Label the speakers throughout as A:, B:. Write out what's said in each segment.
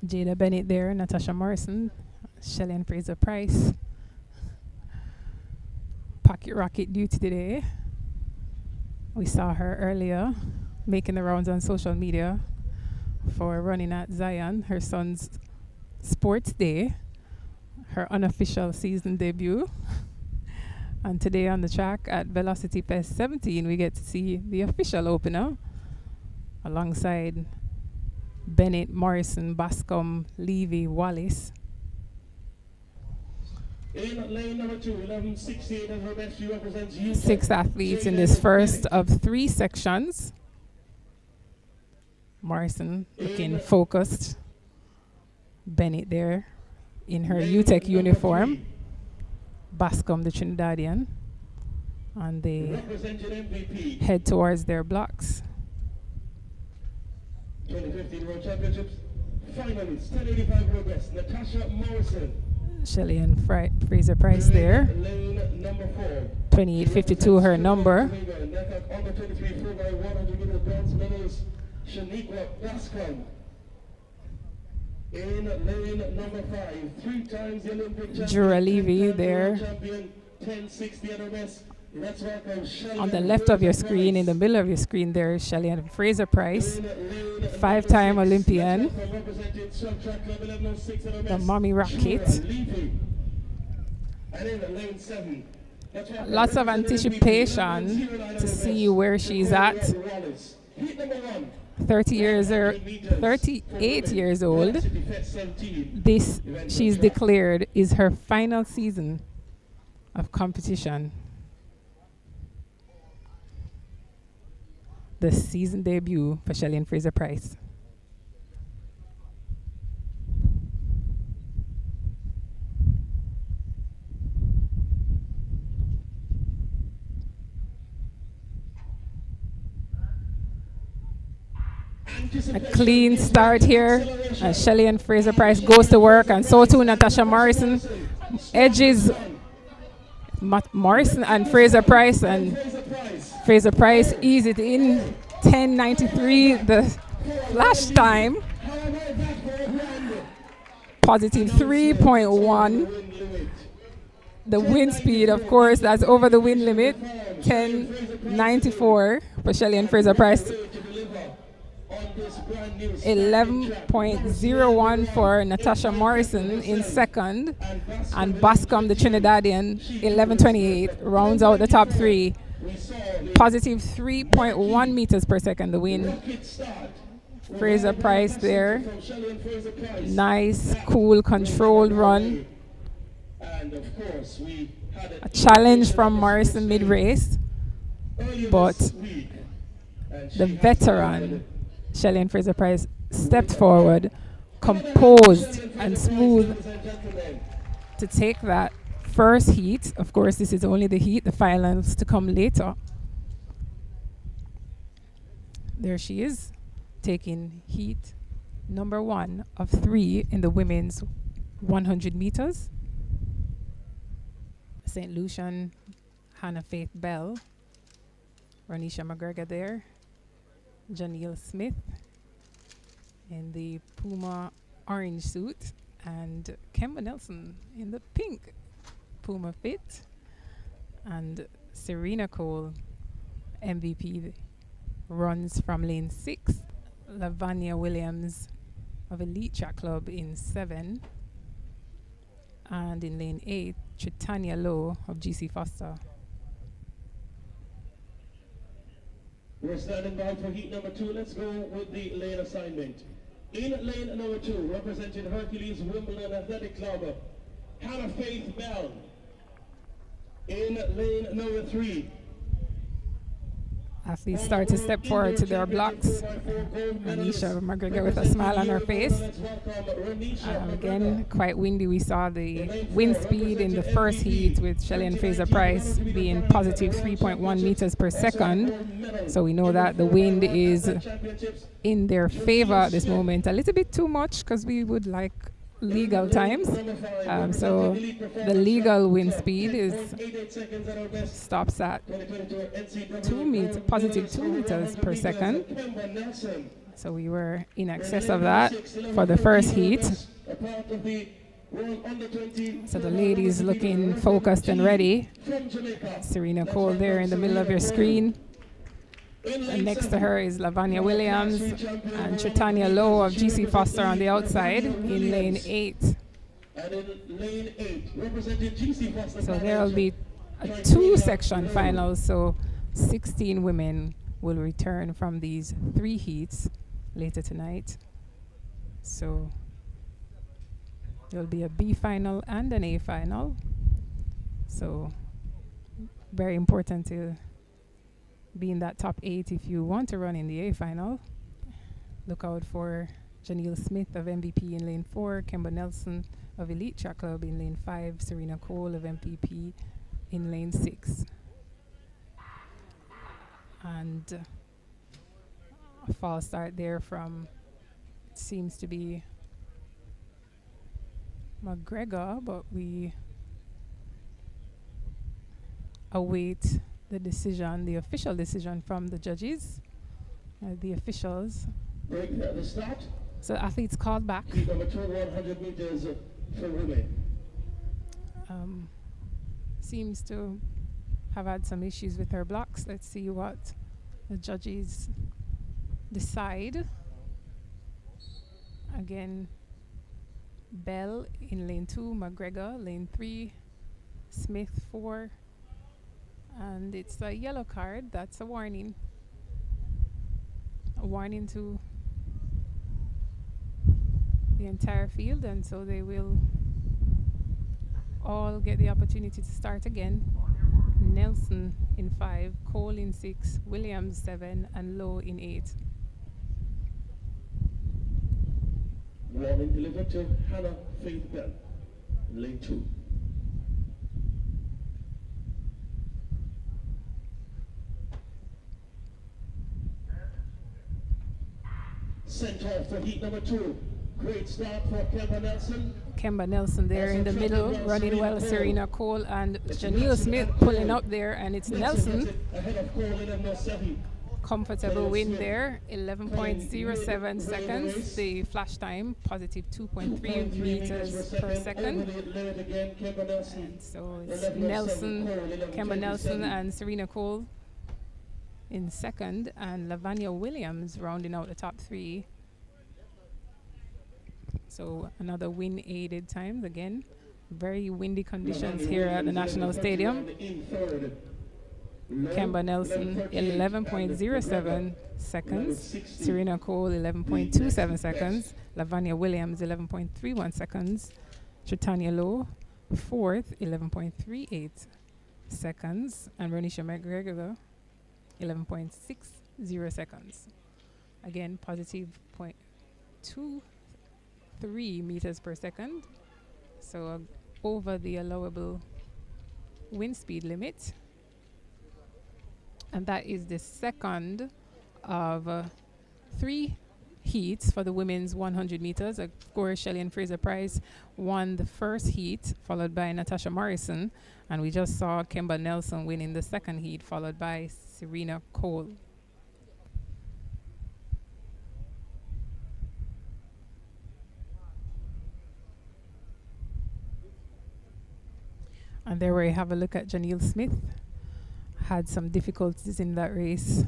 A: Jada Bennett there, Natasha Morrison, Shelly-Ann FRASER-PRYCE. Pocket rocket duty today. We saw her earlier making the rounds on social media for running at Zion, her son's sports day, her unofficial season debut. And today on the track at Velocity Fest 17, we get to see the official opener alongside Bennett, Morrison, Bascom, Levy, Wallace.
B: In lane number 2, 11:16 as her best. She represents you.
A: 6 athletes in this first of 3 sections. Morrison looking focused. Bennett there in her UTEC uniform. Bascom, the Trinidadian. And they head towards their blocks.
B: 2015 World Championships finalists, 1085 world best, Natasha Morrison.
A: Shelly-Ann FRASER-PRYCE there.
B: Lane number 4.
A: 28.52 her number.
B: Under 23 4 by 100 meter bronze medalist Shaniqua Bascom. In lane number 5, 3 times the Olympic champion.
A: Jura Levy there.
B: Champion, 1060 at her best. Let's welcome Shelly-Ann.
A: On the left of your screen, in the middle of your screen there is Shelly-Ann FRASER-PRYCE, 5-time Olympian, the Mommy Rocket. Lots of anticipation to see where she's at. 38 years old. This, she's declared, is her final season of competition. The season debut for Shelly-Ann FRASER-PRYCE. A clean start here. Shelly-Ann FRASER-PRYCE goes to work, and so too Natasha Morrison. Edges Morrison and FRASER-PRYCE, and FRASER-PRYCE ease it in. 10:93 the flash time. Positive 3.1. The wind speed, of course, that's over the wind limit. 10:94 for Shelly-Ann FRASER-PRYCE. 11.01 for Natasha Morrison in second, and Bascom, the Trinidadian, 11.28, rounds out the top 3. Positive 3.1 meters per second, the wind. FRASER-PRYCE there. Nice, cool, controlled run. A challenge from Morrison mid-race, but the veteran Shelly-Ann FRASER-PRYCE stepped forward, composed and smooth to take that first heat. Of course, this is only the heat, the finals to come later. There she is, taking heat number 1 of 3 in the women's 100 meters. St. Lucian, Hannah Faith Bell, Ronisha McGregor there, Janelle Smith in the Puma orange suit, and Kemba Nelson in the pink Puma fit, and Serena Cole, MVP, runs from lane 6. Lavanya Williams of Elite Track Club in 7, and in lane 8, Tritania Lowe of GC Foster.
B: We're standing by for heat number 2. Let's go with the lane assignment. In lane number 2, representing Hercules Wimbledon Athletic Club, Hannah Faith Bell. In lane number 3,
A: Athletes start to step forward to their blocks. Ronisha McGregor with a smile on her face. Again, quite windy. We saw the wind speed in the first heat with Shelly-Ann FRASER-PRYCE being positive 3.1 meters per second. So we know that the wind is in their favor at this moment. A little bit too much, because we would like legal times. So the legal wind speed stops at positive 2 meters per second. So we were in excess of that for the first heat. So the ladies looking focused and ready. Serena Cole there in the middle of your screen. And next to her is Lavanya Williams and Tritania Lowe of GC Foster on the outside in lane 8. So there will be a 2-section final. So 16 women will return from these 3 heats later tonight. So there will be a B final and an A final. So very important to be in that top 8 if you want to run in the A final. Look out for Janelle Smith of MVP in lane 4, Kemba Nelson of Elite Track Club in lane 5, Serena Cole of MVP in lane 6. And a false start there from, seems to be McGregor, but we await the decision, the official decision from the judges, the officials.
B: Break at the start.
A: So athletes called back.
B: Heat number 2, 100 meters for women.
A: Seems to have had some issues with her blocks. Let's see what the judges decide. Again, Bell in lane 2, McGregor lane 3, Smith 4, and it's a yellow card. That's a warning. A warning to the entire field, and so they will all get the opportunity to start again. Nelson in 5, Cole in 6, Williams 7, and Lowe in 8.
B: Warning delivered to Hannah Faith Bell, lane 2. Sent off for heat number 2. Great start for Kemba Nelson.
A: Kemba Nelson there in the middle, running well. Serena Cole and Janelle Smith pulling up there, and it's Nelson. Comfortable win there, 11.07 seconds. The flash time, positive 2.3 meters per second. And so it's Nelson, Kemba Nelson, and Serena Cole in second, and Lavanya Williams rounding out the top 3. So another wind-aided times again. Very windy conditions here at the National Stadium. Kemba Nelson, 11.07 seconds. Serena Cole, 11.27 seconds. Lavanya Williams, 11.31 seconds. Tritania Lowe, 4th, 11.38 seconds. And Ronisha McGregor, 11.60 seconds. Again, positive 0.23 meters per second. So over the allowable wind speed limit. And that is the second of 3 heats for the women's 100 meters. Of course, Shelly-Ann FRASER-PRYCE won the first heat, followed by Natasha Morrison. And we just saw Kemba Nelson winning the second heat, followed by Serena Cole. And there we have a look at Janelle Smith. Had some difficulties in that race.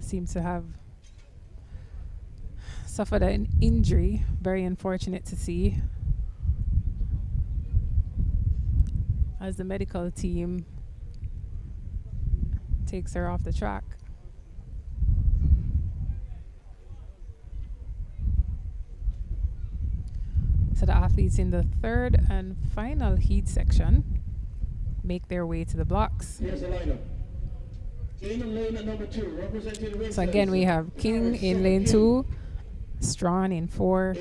A: Seems to have suffered an injury. Very unfortunate to see. As the medical team takes her off the track. So the athletes in the third and final heat section make their way to the blocks.
B: Here's the lineup. In lane number 2, representing
A: so again, we have King in lane 2, Strawn in 4,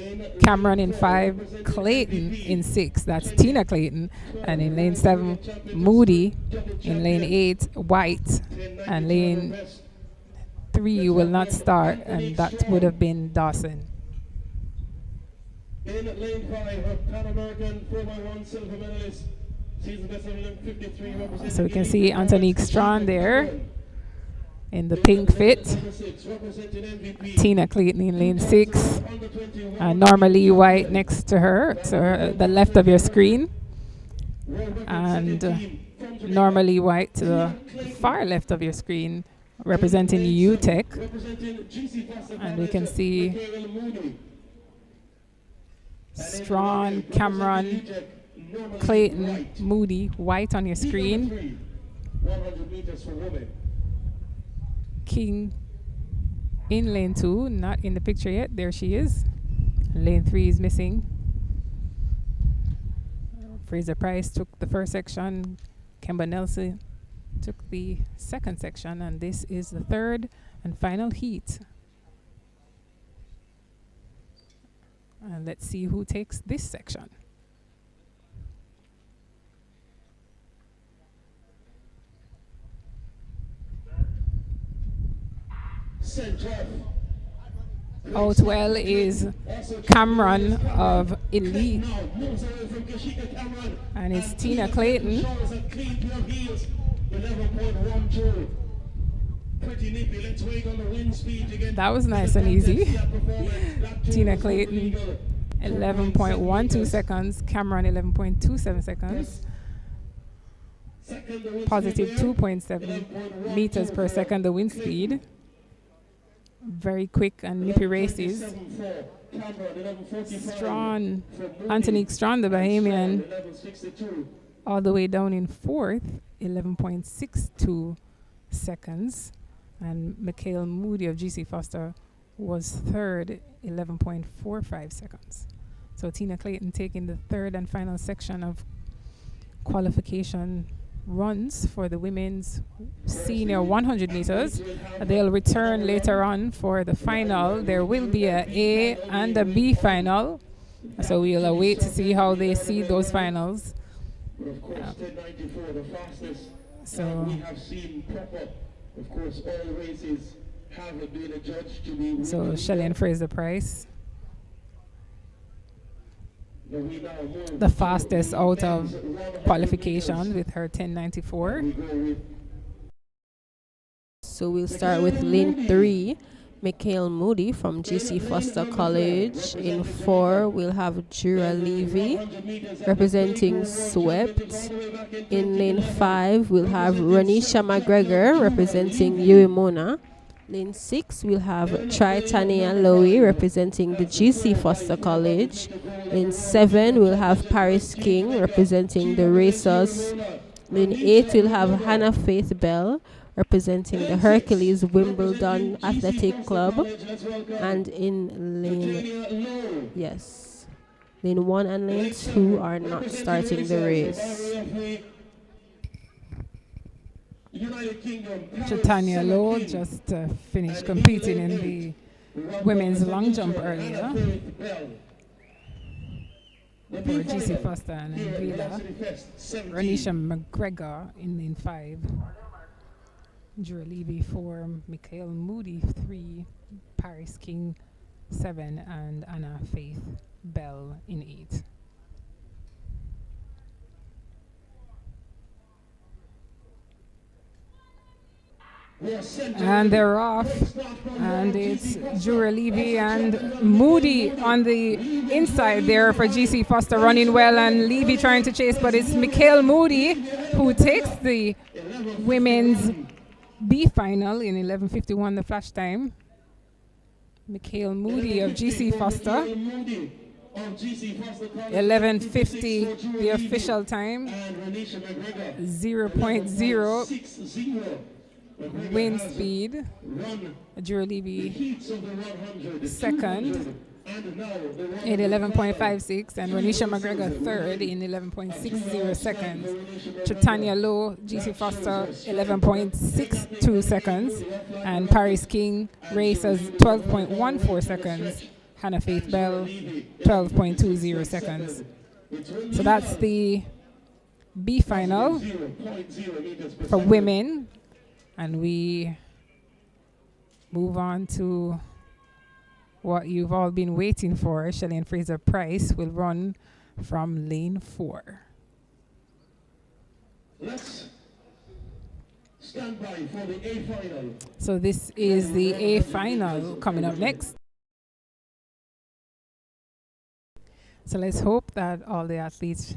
A: Cameron in 5, Clayton in 6, that's Tina Clayton, and in lane 7, Moody, in lane 8, White, and lane 3 will not start, and that would have been Dawson.
B: In lane 5, a Pan American 4x1 silver medalist. So
A: we can see Antonique Strawn there. in the pink fit. Tina Clayton in lane 6. Normally White next to her, to the left of your screen. And Normally White to the far left of your screen, representing UTech. And we can see Strawn, Cameron, Clayton, Moody, White on your screen.
B: 100 meters for women.
A: King in lane 2, not in the picture yet. There she is. Lane 3 is missing. FRASER-PRYCE took the first section. Kemba Nelson took the second section, and this is the third and final heat. And let's see who takes this section. Out well is Cameron of Elite, and it's Tina Clayton. That was nice and easy. Tina Clayton 11.12 seconds, Cameron 11.27 seconds. Positive 2.7 meters per second the wind speed. Very quick and nippy races. Strawn, Antonique Strawn, the Bahamian, all the way down in fourth, 11.62 seconds. And Mickaell Moodie of GC Foster was third, 11.45 seconds. So Tina Clayton taking the third and final section of qualification runs for the women's senior 100 meters. They'll return later on for the final. There will be a A and a B final, so we'll await to see how they see those finals. So
B: we have seen proper, of course, all races have been adjudged to be.
A: So Shelly-Ann FRASER-PRYCE, the fastest out of qualification with her 10.94.
C: So we'll start with lane 3, Mickaell Moodie from GC Foster College. In 4, we'll have Jura Levy representing Swept. In lane 5, we'll have Ronisha McGregor representing Uemona. Lane 6, we'll have Tritania Lowy representing the GC Foster College. Lane 7, we'll have Paris King representing the Racers. Lane 8, we'll have Hannah Faith Bell representing the Hercules Wimbledon Athletic Club. And in lane 1 and lane 2 are not starting the race.
A: Tritania Lowe just finished competing in the women's long jump earlier for GC Foster and Vila. Ronisha McGregor in lane 5. Jura Levy 4, Mickaell Moodie 3, Paris King 7, and Anna Faith Bell in 8. And they're off, and it's Jura Levy and Moody on the inside there for GC Foster running well, and Levy trying to chase, but it's Mickaell Moody who takes the women's B final in 11:51 the flash time. Mickaell Moody of GC Foster, 11:50 the official time, 0.0 wind speed. Jura Levy second in 11.56, and Ronisha McGregor third in 11.60 seconds. Tritania Lowe, GC Foster, 11.62 seconds, and Paris King races 12.14 seconds. Hannah Faith Bell, 12.20 seconds. So that's the B final for women. And we move on to what you've all been waiting for. Shelly-Ann FRASER-PRYCE will run from lane 4.
B: Stand by for the A final.
A: So this is the A final coming up next. So let's hope that all the athletes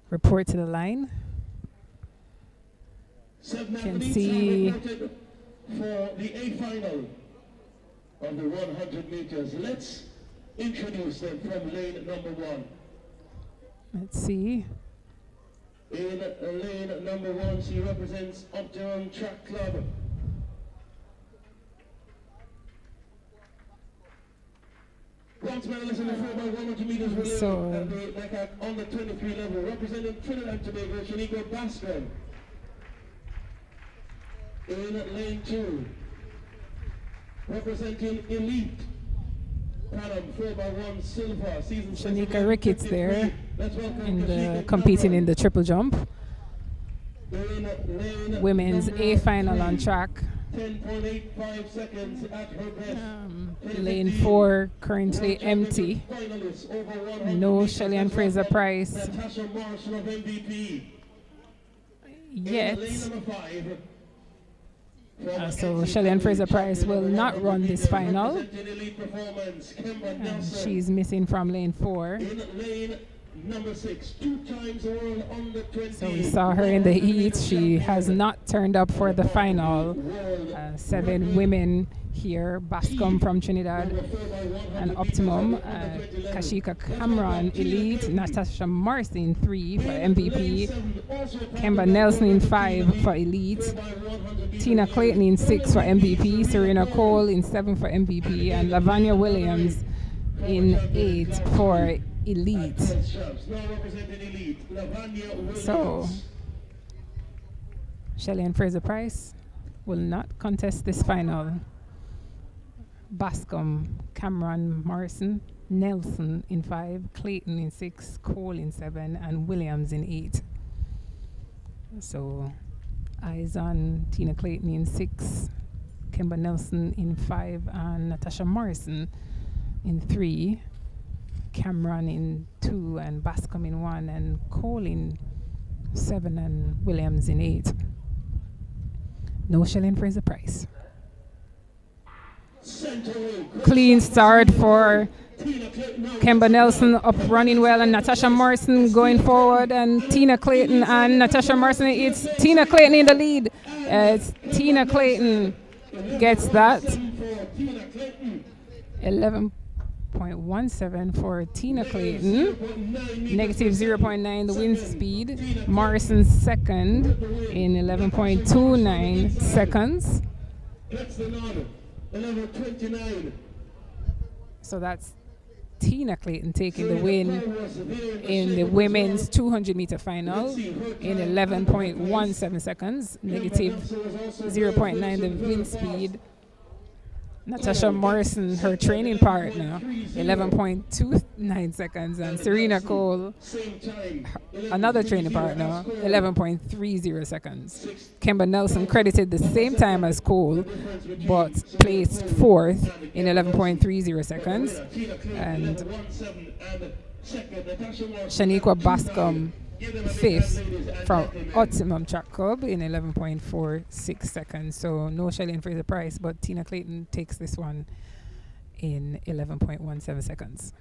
A: report to the line. Can see
B: for the A final of the 100 meters. Let's introduce them from lane number 1.
A: Let's see.
B: In lane number 1, she represents Uptown Track Club. Bronze medalist in the 4x100 meters relay at the Mickaell on the 23 level, representing Trinidad and Tobago, Shaniqua Bascom. In lane 2, representing Elite, Panam 4x1 silver, season
A: Shanika Ricketts there, competing in the triple jump. Women's A final on track.
B: 10.85 seconds at her best.
A: Lane 4 currently empty. No Shelly-Ann FRASER-PRYCE yet. So Shelly-Ann FRASER-PRYCE will not run this final. She's missing from lane 4.
B: Number 6, 2 times the world under 20.
A: So we saw her in the heat. She has not turned up for the final. 7 women here. Bascom from Trinidad and Optimum. Kashika Cameron Elite. Natasha Marcy in 3 for MVP. Kemba Nelson in 5 for Elite. Tina Clayton in 6 for MVP. Serena Cole in 7 for MVP. And Lavanya Williams in 8 for Elite. So Shelly-Ann FRASER-PRYCE will not contest this final. Bascom, Cameron Morrison, Nelson in 5, Clayton in 6, Cole in 7, and Williams in 8. So eyes on Tina Clayton in 6, Kemba Nelson in 5, and Natasha Morrison in 3. Cameron in 2 and Bascom in 1 and Cole in 7 and Williams in 8. No Shelly-Ann FRASER-PRYCE. Clean start for Kemba Nelson, up running well, and Natasha Morrison going forward, and Tina Clayton and Natasha Morrison. It's Tina Clayton in the lead. It's Tina Clayton gets that. 11.17 for Tina Clayton. Negative 0.9 the wind speed. Morrison second in 11.29 seconds. So that's Tina Clayton taking the win in the women's 200 meter final in 11.17 seconds. Negative 0.9 the wind speed. Natasha Morrison, her training partner, 11.29 seconds, and Serena Cole, another training partner, 11.30 seconds. Kemba Nelson credited the same time as Cole, but placed 4th in 11.30 seconds. And Shaniqua Bascom, 5th from Optimum Track Club in 11.46 seconds. So no Shelly-Ann FRASER-PRYCE, but Tina Clayton takes this one in 11.17 seconds.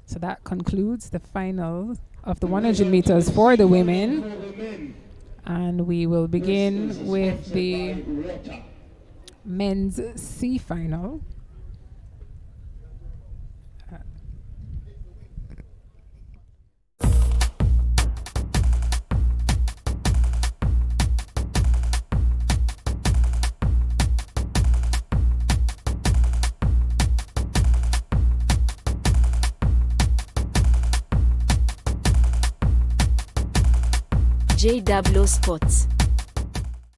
A: So that concludes the final of the 100 meters for the women. And we will begin with the men's C final.
D: Jay Dublow Sports.